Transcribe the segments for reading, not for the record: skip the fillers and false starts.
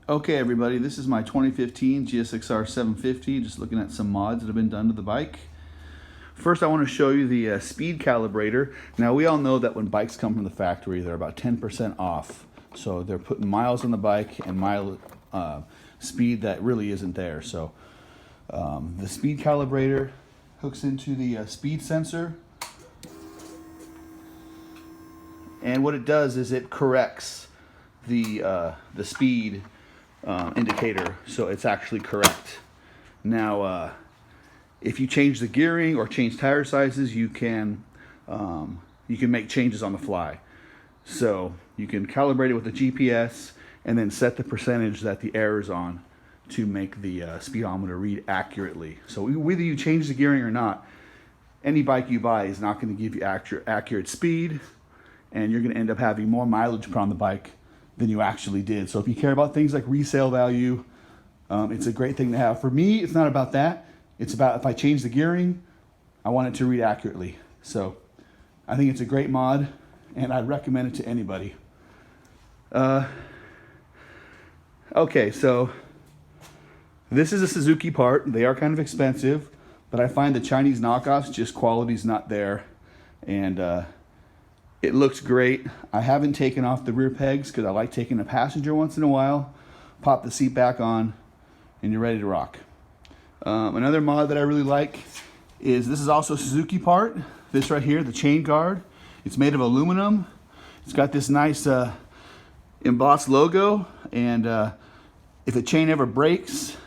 Okay everybody, this is my 2015 GSXR 750, just looking at some mods that have been done to the bike. First I want to show you the speed calibrator. Now we all know that when bikes come from the factory they're about 10% off. So they're putting miles on the bike and mile speed that really isn't there. So the speed calibrator hooks into the speed sensor. And what it does is it corrects the speed indicator, so it's actually correct. Now, if you change the gearing or change tire sizes, you can make changes on the fly. So you can calibrate it with the GPS and then set the percentage that the error's on to make the speedometer read accurately. So whether you change the gearing or not, any bike you buy is not going to give you accurate speed, and you're going to end up having more mileage put on the bike than you actually did. So if you care about things like resale value, it's a great thing to have. For me, it's not about that. It's about if I change the gearing, I want it to read accurately. So I think it's a great mod, and I'd recommend it to anybody. Okay, so this is a Suzuki part. They are kind of expensive, but I find the Chinese knockoffs, just quality's not there. And it looks great. I haven't taken off the rear pegs because I like taking a passenger once in a while. Pop the seat back on and you're ready to rock. Another mod that I really like is, this is also a Suzuki part. This right here, the chain guard. It's made of aluminum. It's got this nice embossed logo, and if the chain ever breaks,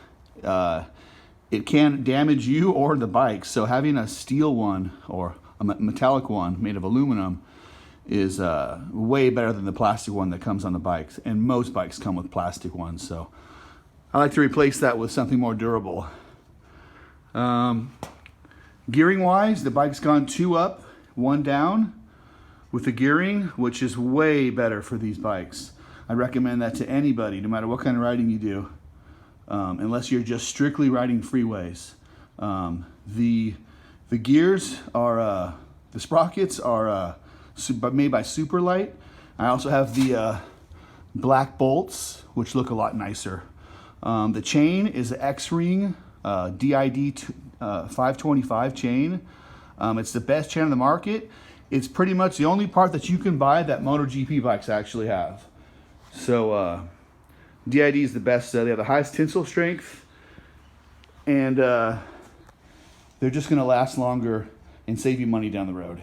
it can damage you or the bike. So having a steel one or a metallic one made of aluminum is way better than the plastic one that comes on the bikes, and most bikes come with plastic ones, so I like to replace that with something more durable. Gearing wise, the bike's gone 2 up, 1 down with the gearing, which is way better for these bikes. I recommend that to anybody, no matter what kind of riding you do, unless you're just strictly riding freeways. The gears are, the sprockets are made by Superlight. I also have the black bolts, which look a lot nicer. The chain is the X-Ring DID 525 chain. It's the best chain on the market. It's pretty much the only part that you can buy that MotoGP bikes actually have. So DID is the best. They have the highest tensile strength, and they're just going to last longer and save you money down the road.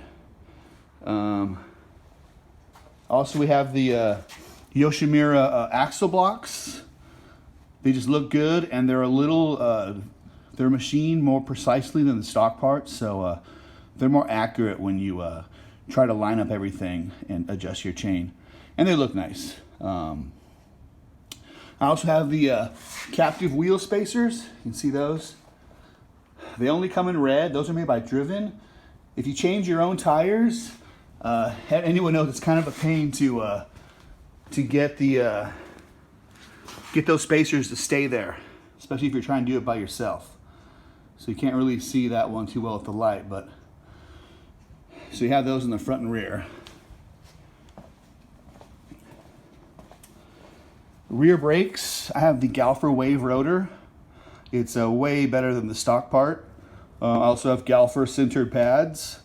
Also, we have the Yoshimura axle blocks. They just look good, and they're a little they're machined more precisely than the stock parts, so they're more accurate when you try to line up everything and adjust your chain, and they look nice. I also have the captive wheel spacers. You can see those. They only come in red. Those are made by Driven. If you change your own tires, anyone knows it's kind of a pain to get those spacers to stay there, especially if you're trying to do it by yourself. So you can't really see that one too well with the light, but so you have those in the front and rear. Rear brakes, I have the Galfer Wave rotor. It's way better than the stock part. I also have Galfer sintered pads.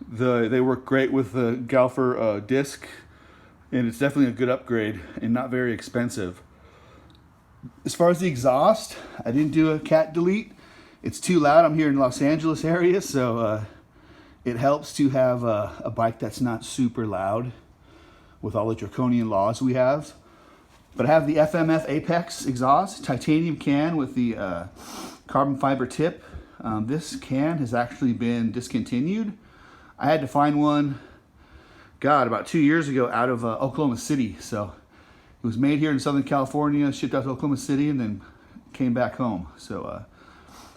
They work great with the Galfer disc, and it's definitely a good upgrade and not very expensive. As far as the exhaust, I didn't do a cat delete. It's too loud. I'm here in Los Angeles area, so it helps to have a bike that's not super loud with all the draconian laws we have. But I have the FMF Apex exhaust, titanium can with the carbon fiber tip. This can has actually been discontinued. I had to find one, about 2 years ago out of Oklahoma City. So it was made here in Southern California, shipped out to Oklahoma City, and then came back home. So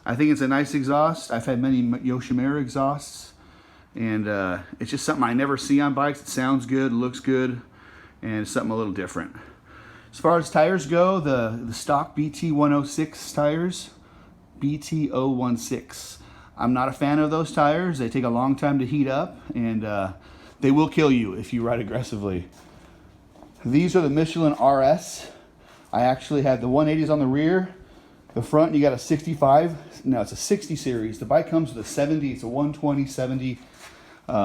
I think it's a nice exhaust. I've had many Yoshimura exhausts, and it's just something I never see on bikes. It sounds good, looks good, and it's something a little different. As far as tires go, the stock BT106 tires, BT016. I'm not a fan of those tires. They take a long time to heat up, and they will kill you if you ride aggressively. These are the Michelin RS I actually had the 180s on the rear. The front, you got a 65. No, it's a 60 series. The bike comes with a 70. It's a 120, 70,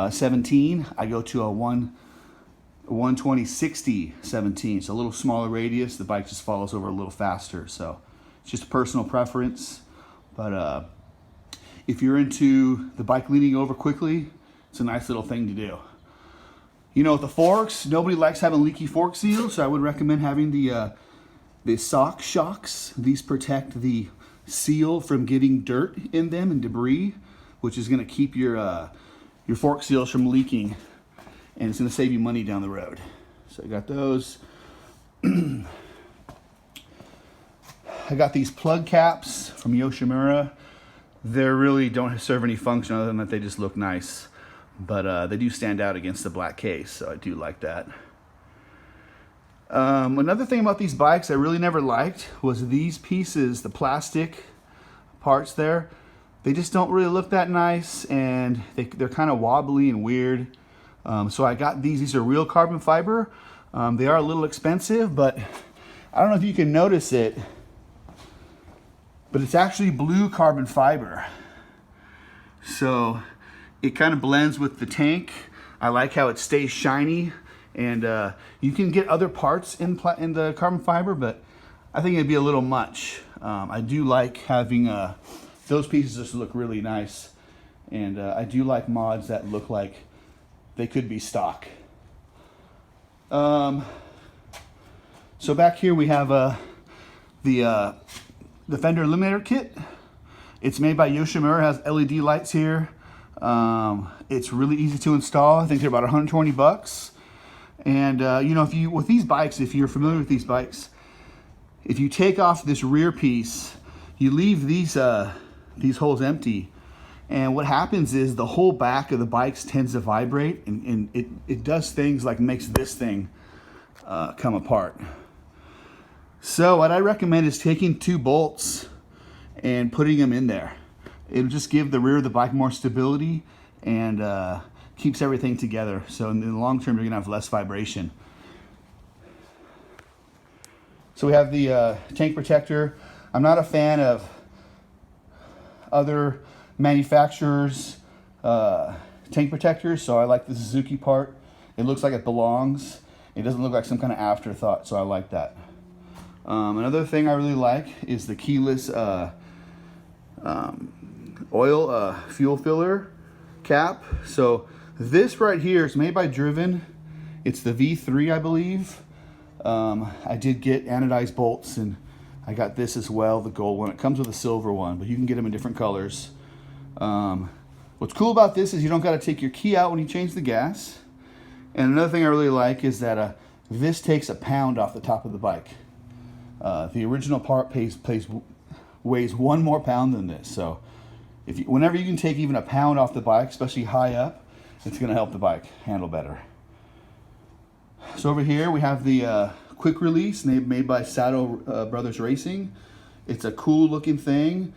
17. I go to a 120, 60, 17. It's a little smaller radius. The bike just follows over a little faster. So it's just a personal preference. But if you're into the bike leaning over quickly, it's a nice little thing to do. You know, with the forks, nobody likes having leaky fork seals, so I would recommend having the sock shocks. These protect the seal from getting dirt in them and debris, which is going to keep your fork seals from leaking, and it's going to save you money down the road. So I got those. I got these plug caps from Yoshimura. They really don't serve any function other than that they just look nice. But they do stand out against the black case, so I do like that. Another thing about these bikes I really never liked was these pieces, the plastic parts there. They just don't really look that nice, and they're kind of wobbly and weird. So I got these. These are real carbon fiber. They are a little expensive, but I don't know if you can notice it, but it's actually blue carbon fiber. So it kind of blends with the tank. I like how it stays shiny, and you can get other parts in the carbon fiber, but I think it'd be a little much. I do like having those pieces just look really nice, and I do like mods that look like they could be stock. So back here we have the fender illuminator kit. It's made by Yoshimura. It has LED lights here. It's really easy to install. I think they're about 120 bucks. And you know, with these bikes, if you're familiar with these bikes, if you take off this rear piece, you leave these holes empty, and what happens is the whole back of the bikes tends to vibrate, and it does things like makes this thing come apart. So what I recommend is taking 2 bolts and putting them in there. It'll just give the rear of the bike more stability and keeps everything together. So in the long term, you're gonna have less vibration. So we have the tank protector. I'm not a fan of other manufacturers' tank protectors, so I like the Suzuki part. It looks like it belongs. It doesn't look like some kind of afterthought, so I like that. Another thing I really like is the keyless oil fuel filler cap. So this right here is made by Driven. It's the V3, I believe. I did get anodized bolts, and I got this as well, the gold one. It comes with a silver one, but you can get them in different colors. What's cool about this is you don't got to take your key out when you change the gas. And another thing I really like is that this takes a pound off the top of the bike. The original part weighs 1 more pound than this. So whenever you can take even a pound off the bike, especially high up, it's going to help the bike handle better. So over here we have the quick release made by Sato Brothers Racing. It's a cool looking thing.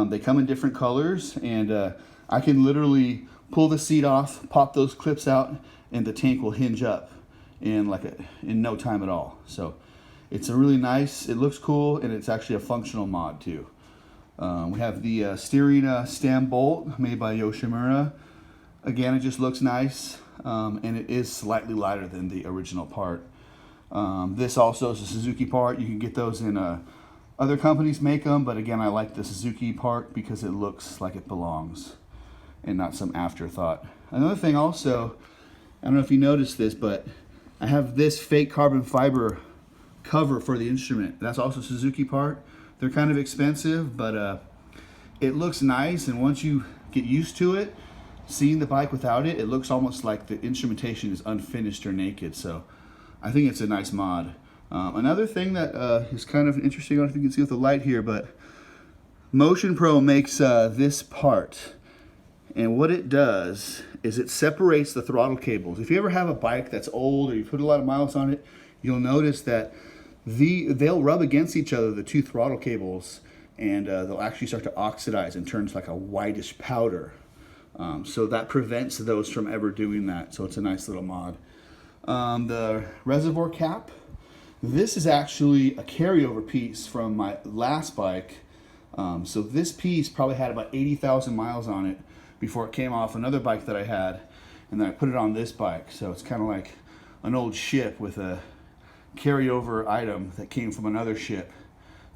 They come in different colors, and I can literally pull the seat off, pop those clips out, and the tank will hinge up in no time at all. So it's a really nice, it looks cool, and it's actually a functional mod too. We have the steering stem bolt made by Yoshimura. Again, it just looks nice, and it is slightly lighter than the original part. This also is a Suzuki part. You can get those in other companies make them, but again, I like the Suzuki part because it looks like it belongs and not some afterthought. Another thing also, I don't know if you noticed this, but I have this fake carbon fiber cover for the instrument. That's also a Suzuki part. They're kind of expensive, but it looks nice, and once you get used to it, seeing the bike without it, it looks almost like the instrumentation is unfinished or naked. So I think it's a nice mod. Another thing that is kind of interesting, I don't know if you can see with the light here, but Motion Pro makes this part, and what it does is it separates the throttle cables. If you ever have a bike that's old or you put a lot of miles on it, you'll notice that they'll rub against each other, the 2 throttle cables, and they'll actually start to oxidize and turn to like a whitish powder. So that prevents those from ever doing that. So it's a nice little mod. The reservoir cap, This is actually a carryover piece from my last bike. So this piece probably had about 80,000 miles on it before it came off another bike that I had, and then I put it on this bike. So it's kind of like an old ship with a carryover item that came from another ship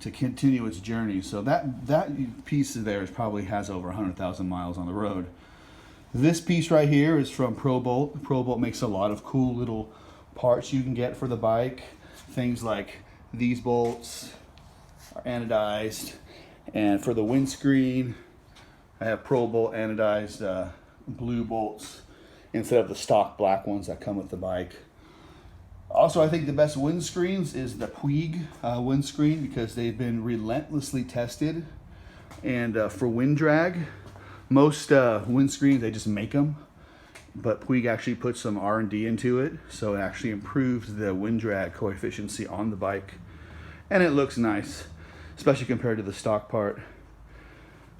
to continue its journey. So that piece there is probably has over 100,000 miles on the road. This piece right here is from ProBolt. ProBolt makes a lot of cool little parts you can get for the bike. Things like these bolts are anodized, and for the windscreen I have ProBolt anodized blue bolts instead of the stock black ones that come with the bike. Also, I think the best windscreens is the Puig windscreen, because they've been relentlessly tested, and for wind drag, most windscreens, they just make them, but Puig actually puts some R&D into it, so it actually improves the wind drag coefficient on the bike, and it looks nice, especially compared to the stock part.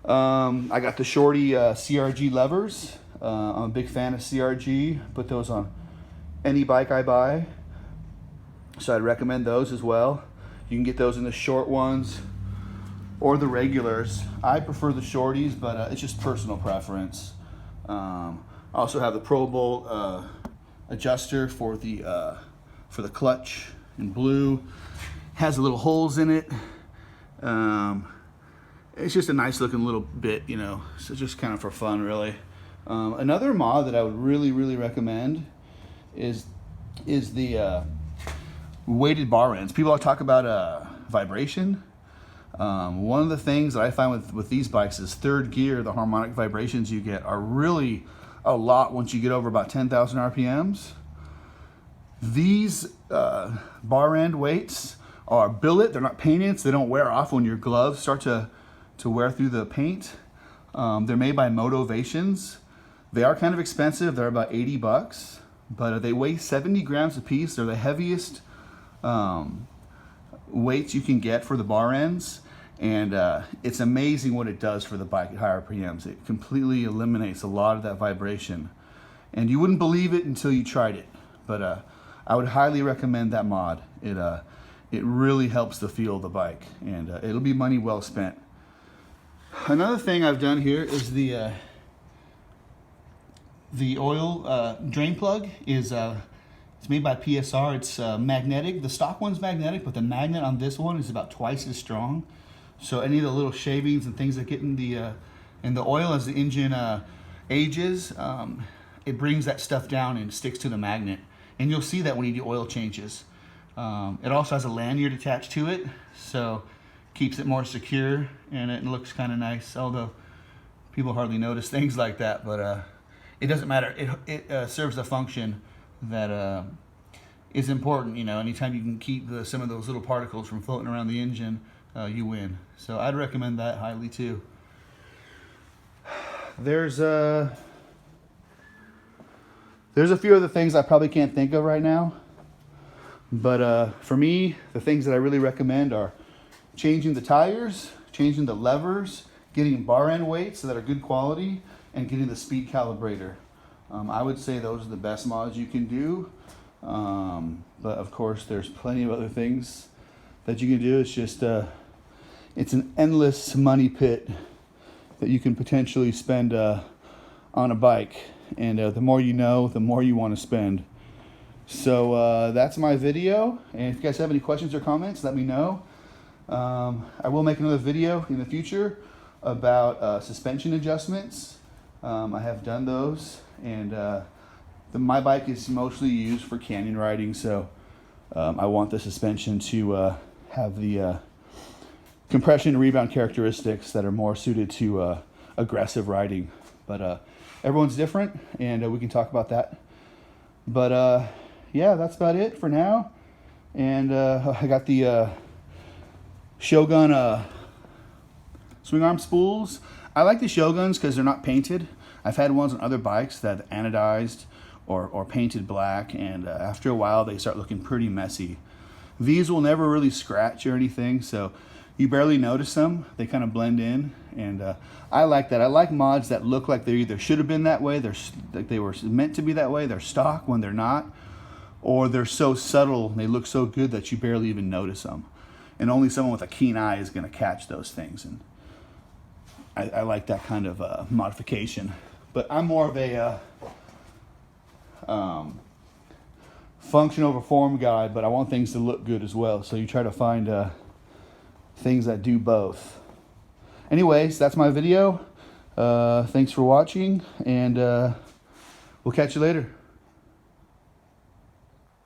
I got the Shorty CRG levers. I'm a big fan of CRG. Put those on any bike I buy, so I'd recommend those as well. You can get those in the short ones or the regulars. I prefer the shorties, but it's just personal preference. I also have the ProBolt adjuster for the clutch in blue. Has little holes in it. It's just a nice looking little bit, you know, so just kind of for fun, really. Another mod that I would really recommend is the weighted bar ends. People talk about vibration. One of the things that I find with these bikes is third gear, the harmonic vibrations you get are really a lot once you get over about 10,000 RPMs. These bar end weights are billet, they're not painted, so they don't wear off when your gloves start to wear through the paint. They're made by Motivations. They are kind of expensive, they're about 80 bucks, but they weigh 70 grams a piece. They're the heaviest weights you can get for the bar ends, and it's amazing what it does for the bike at higher RPMs. It completely eliminates a lot of that vibration, and you wouldn't believe it until you tried it, but I would highly recommend that mod. It really helps the feel of the bike, and it'll be money well spent. Another thing I've done here is the oil drain plug is it's made by PSR. It's magnetic. The stock one's magnetic, but the magnet on this one is about twice as strong. So any of the little shavings and things that get in the oil as the engine ages, it brings that stuff down and sticks to the magnet. And you'll see that when you do oil changes. It also has a lanyard attached to it, so keeps it more secure, and it looks kind of nice, although people hardly notice things like that, but it doesn't matter. It serves the function that is important. You know, anytime you can keep some of those little particles from floating around the engine, you win. So I'd recommend that highly too. There's a few other things I probably can't think of right now, but for me, the things that I really recommend are changing the tires, changing the levers, getting bar end weights that are good quality, and getting the speed calibrator. I would say those are the best mods you can do, but of course there's plenty of other things that you can do. It's just it's an endless money pit that you can potentially spend on a bike, and the more you know, the more you want to spend. So that's my video, and if you guys have any questions or comments, let me know. I will make another video in the future about suspension adjustments. I have done those, and my bike is mostly used for canyon riding, so I want the suspension to have the compression and rebound characteristics that are more suited to aggressive riding. But everyone's different, and we can talk about that. But yeah, that's about it for now. And I got the Shogun swing arm spools. I like the Shoguns because they're not painted. I've had ones on other bikes that are anodized or painted black, and after a while they start looking pretty messy. These will never really scratch or anything, so you barely notice them. They kind of blend in, and I like that. I like mods that look like they either should have been that way, like they were meant to be that way, they're stock when they're not, or they're so subtle and they look so good that you barely even notice them. And only someone with a keen eye is going to catch those things. And I like that kind of modification. But I'm more of a function over form guy, but I want things to look good as well. So you try to find things that do both. Anyways, that's my video. Thanks for watching, and we'll catch you later.